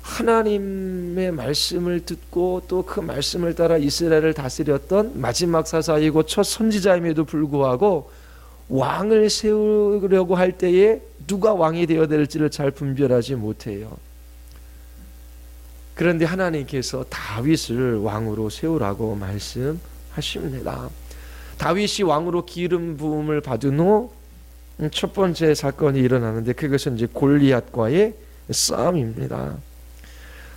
[SPEAKER 1] 하나님의 말씀을 듣고 또 그 말씀을 따라 이스라엘을 다스렸던 마지막 사사이고 첫 선지자임에도 불구하고 왕을 세우려고 할 때에 누가 왕이 되어야 될지를 잘 분별하지 못해요. 그런데 하나님께서 다윗을 왕으로 세우라고 말씀하십니다. 다윗이 왕으로 기름 부음을 받은 후 첫 번째 사건이 일어나는데 그것은 이제 골리앗과의 싸움입니다.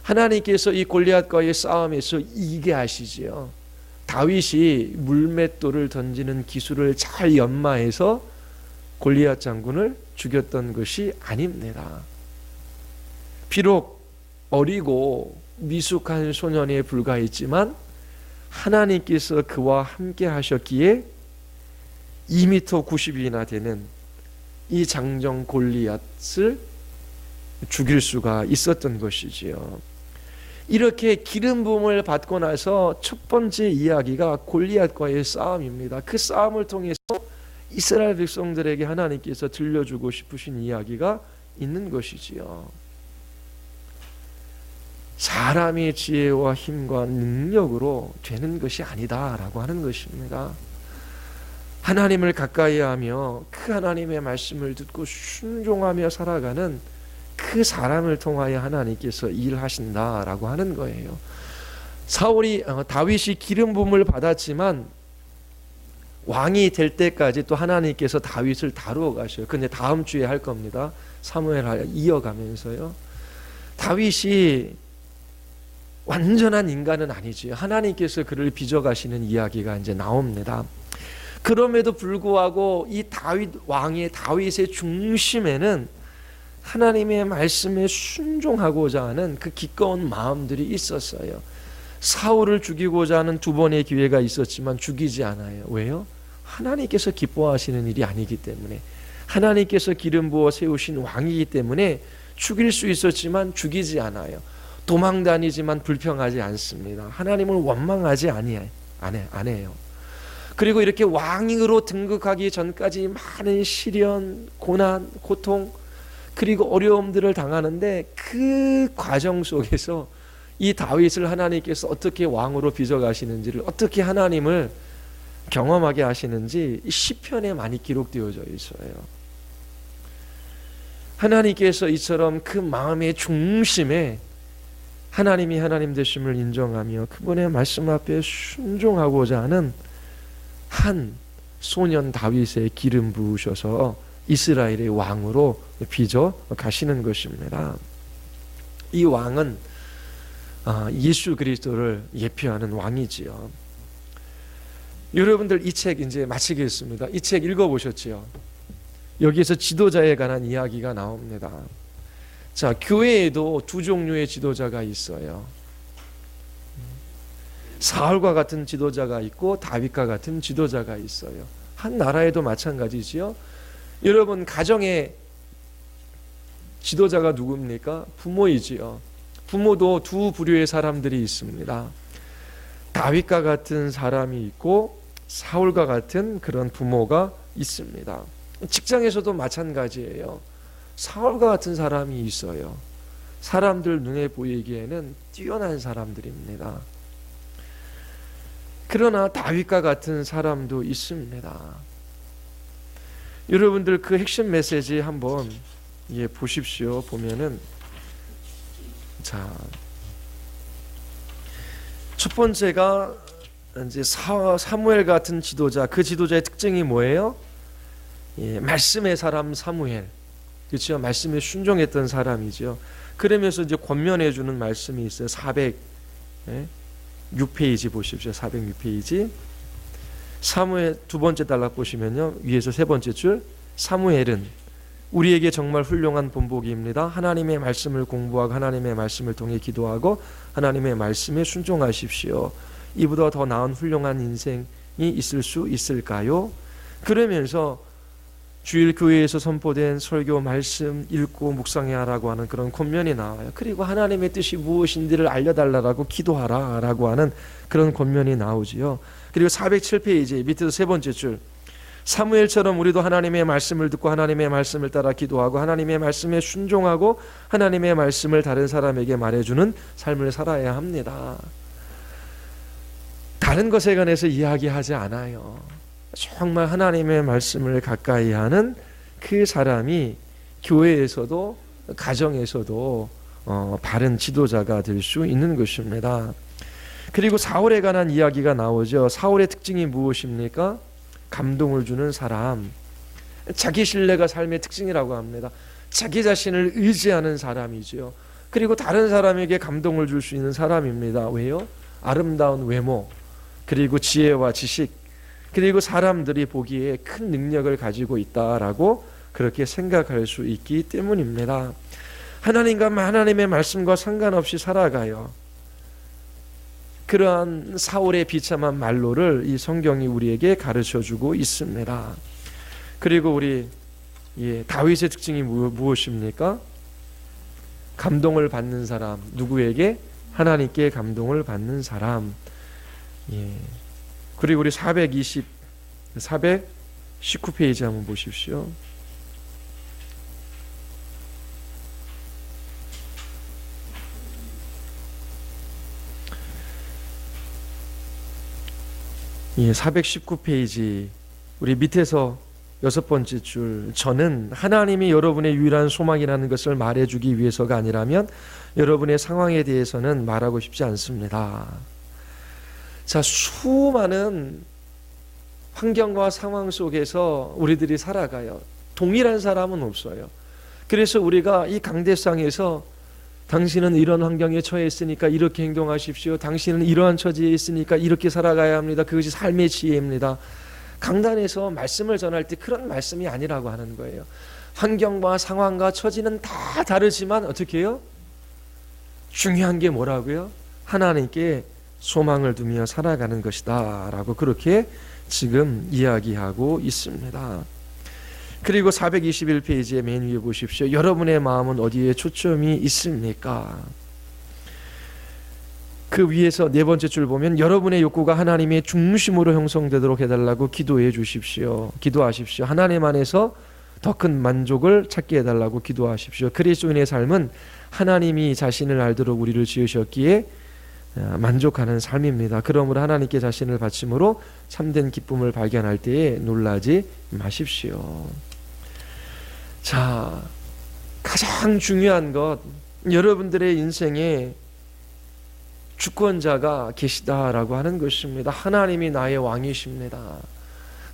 [SPEAKER 1] 하나님께서 이 골리앗과의 싸움에서 이기게 하시지요. 다윗이 물맷돌을 던지는 기술을 잘 연마해서 골리앗 장군을 죽였던 것이 아닙니다. 비록 어리고 미숙한 소년에 불과했지만 하나님께서 그와 함께 하셨기에 2m 90이나 되는 이 장정 골리앗을 죽일 수가 있었던 것이지요. 이렇게 기름 부음을 받고 나서 첫 번째 이야기가 골리앗과의 싸움입니다. 그 싸움을 통해서 이스라엘 백성들에게 하나님께서 들려주고 싶으신 이야기가 있는 것이지요. 사람의 지혜와 힘과 능력으로 되는 것이 아니다라고 하는 것입니다. 하나님을 가까이 하며 그 하나님의 말씀을 듣고 순종하며 살아가는 그 사람을 통하여 하나님께서 일하신다라고 하는 거예요. 다윗이 기름 부음을 받았지만 왕이 될 때까지 또 하나님께서 다윗을 다루어 가셔요. 근데 다음 주에 할 겁니다. 사무엘 이어가면서요. 다윗이 완전한 인간은 아니지요. 하나님께서 그를 빚어가시는 이야기가 이제 나옵니다. 그럼에도 불구하고 이 다윗의 중심에는 하나님의 말씀에 순종하고자 하는 그 기꺼운 마음들이 있었어요. 사울을 죽이고자 하는 두 번의 기회가 있었지만 죽이지 않아요. 왜요? 하나님께서 기뻐하시는 일이 아니기 때문에, 하나님께서 기름 부어 세우신 왕이기 때문에 죽일 수 있었지만 죽이지 않아요. 도망 다니지만 불평하지 않습니다. 하나님을 원망하지 안 해요. 그리고 이렇게 왕으로 등극하기 전까지 많은 시련, 고난, 고통, 그리고 어려움들을 당하는데 그 과정 속에서 이 다윗을 하나님께서 어떻게 왕으로 빚어가시는지를, 어떻게 하나님을 경험하게 하시는지 이 시편에 많이 기록되어져 있어요. 하나님께서 이처럼 그 마음의 중심에 하나님이 하나님 되심을 인정하며 그분의 말씀 앞에 순종하고자 하는 한 소년 다윗의 기름 부으셔서 이스라엘의 왕으로 빚어 가시는 것입니다. 이 왕은 예수 그리스도를 예표하는 왕이지요. 여러분들 이 책 이제 마치겠습니다. 이 책 읽어보셨지요? 여기에서 지도자에 관한 이야기가 나옵니다. 자, 교회에도 두 종류의 지도자가 있어요. 사울과 같은 지도자가 있고 다윗과 같은 지도자가 있어요. 한 나라에도 마찬가지지요. 여러분, 가정의 지도자가 누굽니까? 부모이지요. 부모도 두 부류의 사람들이 있습니다. 다윗과 같은 사람이 있고 사울과 같은 그런 부모가 있습니다. 직장에서도 마찬가지예요. 사울과 같은 사람이 있어요. 사람들 눈에 보이기에는 뛰어난 사람들입니다. 그러나 다윗과 같은 사람도 있습니다. 여러분들 그 핵심 메시지 한번 보십시오. 보면은, 자, 첫 번째가 이제 사무엘 같은 지도자. 그 지도자의 특징이 뭐예요? 말씀의 사람 사무엘. 그렇죠? 말씀에 순종했던 사람이죠. 그러면서 이제 권면해 주는 말씀이 있어요. 406페이지 보십시오. 406페이지. 사무엘 두 번째 단락 보시면요. 위에서 세 번째 줄. 사무엘은 우리에게 정말 훌륭한 본보기입니다. 하나님의 말씀을 공부하고 하나님의 말씀을 통해 기도하고 하나님의 말씀에 순종하십시오. 이보다 더 나은 훌륭한 인생이 있을 수 있을까요? 그러면서 주일 교회에서 선포된 설교 말씀 읽고 묵상해야 하라고 하는 그런 권면이 나와요. 그리고 하나님의 뜻이 무엇인지를 알려달라고 기도하라라고 하는 그런 권면이 나오지요. 그리고 407페이지 밑에서 세 번째 줄. 사무엘처럼 우리도 하나님의 말씀을 듣고 하나님의 말씀을 따라 기도하고 하나님의 말씀에 순종하고 하나님의 말씀을 다른 사람에게 말해주는 삶을 살아야 합니다. 다른 것에 관해서 이야기하지 않아요. 정말 하나님의 말씀을 가까이 하는 그 사람이 교회에서도 가정에서도 바른 지도자가 될 수 있는 것입니다. 그리고 사울에 관한 이야기가 나오죠. 사울의 특징이 무엇입니까? 감동을 주는 사람. 자기 신뢰가 삶의 특징이라고 합니다. 자기 자신을 의지하는 사람이죠. 그리고 다른 사람에게 감동을 줄 수 있는 사람입니다. 왜요? 아름다운 외모, 그리고 지혜와 지식, 그리고 사람들이 보기에 큰 능력을 가지고 있다라고 그렇게 생각할 수 있기 때문입니다. 하나님의 말씀과 상관없이 살아가요. 그러한 사울의 비참한 말로를 이 성경이 우리에게 가르쳐주고 있습니다. 그리고 우리 다윗의 특징이 무엇입니까? 감동을 받는 사람. 누구에게? 하나님께 감동을 받는 사람. 그리고 우리 419페이지 한번 보십시오. 예, 419페이지 우리 밑에서 6번째 줄, 저는 하나님이 여러분의 유일한 소망이라는 것을 말해주기 위해서가 아니라면 여러분의 상황에 대해서는 말하고 싶지 않습니다. 자, 수많은 환경과 상황 속에서 우리들이 살아가요. 동일한 사람은 없어요. 그래서 우리가 이 강대상에서 당신은 이런 환경에 처해 있으니까 이렇게 행동하십시오. 당신은 이러한 처지에 있으니까 이렇게 살아가야 합니다. 그것이 삶의 지혜입니다. 강단에서 말씀을 전할 때 그런 말씀이 아니라고 하는 거예요. 환경과 상황과 처지는 다 다르지만 어떻게 해요? 중요한 게 뭐라고요? 하나님께 소망을 두며 살아가는 것이다 라고 그렇게 지금 이야기하고 있습니다. 그리고 421페이지의 맨 위에 보십시오. 여러분의 마음은 어디에 초점이 있습니까? 그 위에서 네 번째 줄 보면 여러분의 욕구가 하나님의 중심으로 형성되도록 해달라고 기도해 주십시오. 기도하십시오. 하나님 안에서 더 큰 만족을 찾게 해달라고 기도하십시오. 그리스도인의 삶은 하나님이 자신을 알도록 우리를 지으셨기에 만족하는 삶입니다. 그러므로 하나님께 자신을 바침으로 참된 기쁨을 발견할 때에 놀라지 마십시오. 자, 가장 중요한 것, 여러분들의 인생에 주권자가 계시다라고 하는 것입니다. 하나님이 나의 왕이십니다.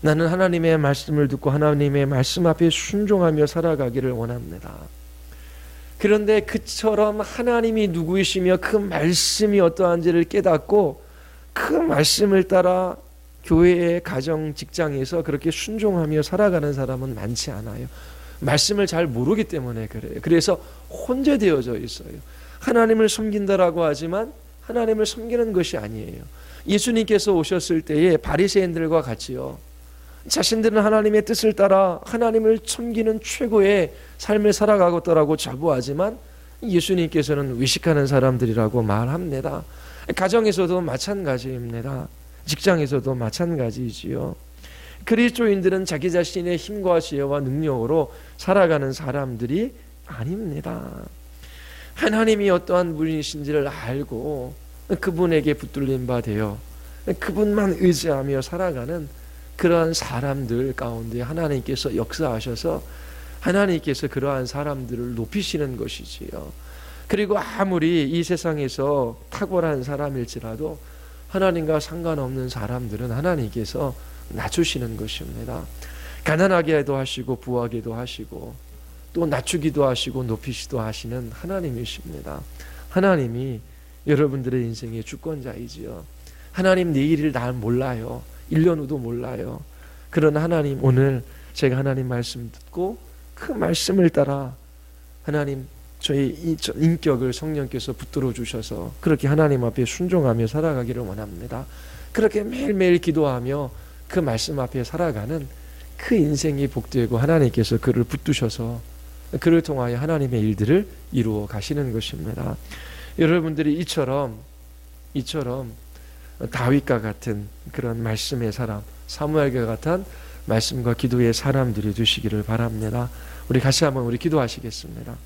[SPEAKER 1] 나는 하나님의 말씀을 듣고 하나님의 말씀 앞에 순종하며 살아가기를 원합니다. 그런데 그처럼 하나님이 누구이시며 그 말씀이 어떠한지를 깨닫고 그 말씀을 따라 교회의 가정, 직장에서 그렇게 순종하며 살아가는 사람은 많지 않아요. 말씀을 잘 모르기 때문에 그래요. 그래서 혼재되어져 있어요. 하나님을 섬긴다라고 하지만 하나님을 섬기는 것이 아니에요. 예수님께서 오셨을 때에 바리새인들과 같이요, 자신들은 하나님의 뜻을 따라 하나님을 섬기는 최고의 삶을 살아가고 있다고 자부하지만 예수님께서는 외식하는 사람들이라고 말합니다. 가정에서도 마찬가지입니다. 직장에서도 마찬가지이지요. 그리스도인들은 자기 자신의 힘과 지혜와 능력으로 살아가는 사람들이 아닙니다. 하나님이 어떠한 분이신지를 알고 그분에게 붙들린 바 되어 그분만 의지하며 살아가는 그러한 사람들 가운데 하나님께서 역사하셔서 하나님께서 그러한 사람들을 높이시는 것이지요. 그리고 아무리 이 세상에서 탁월한 사람일지라도 하나님과 상관없는 사람들은 하나님께서 낮추시는 것입니다. 가난하게도 하시고 부하게도 하시고 또 낮추기도 하시고 높이시도 하시는 하나님이십니다. 하나님이 여러분들의 인생의 주권자이지요. 하나님 내일을 날 몰라요. 1년 후도 몰라요. 그러나 하나님, 오늘 제가 하나님 말씀 듣고 그 말씀을 따라 하나님 저의 인격을 성령께서 붙들어 주셔서 그렇게 하나님 앞에 순종하며 살아가기를 원합니다. 그렇게 매일매일 기도하며 그 말씀 앞에 살아가는 그 인생이 복되고 하나님께서 그를 붙드셔서 그를 통하여 하나님의 일들을 이루어 가시는 것입니다. 여러분들이 이처럼 다윗과 같은 그런 말씀의 사람, 사무엘과 같은 말씀과 기도의 사람들이 되시기를 바랍니다. 우리 같이 한번 기도하시겠습니다.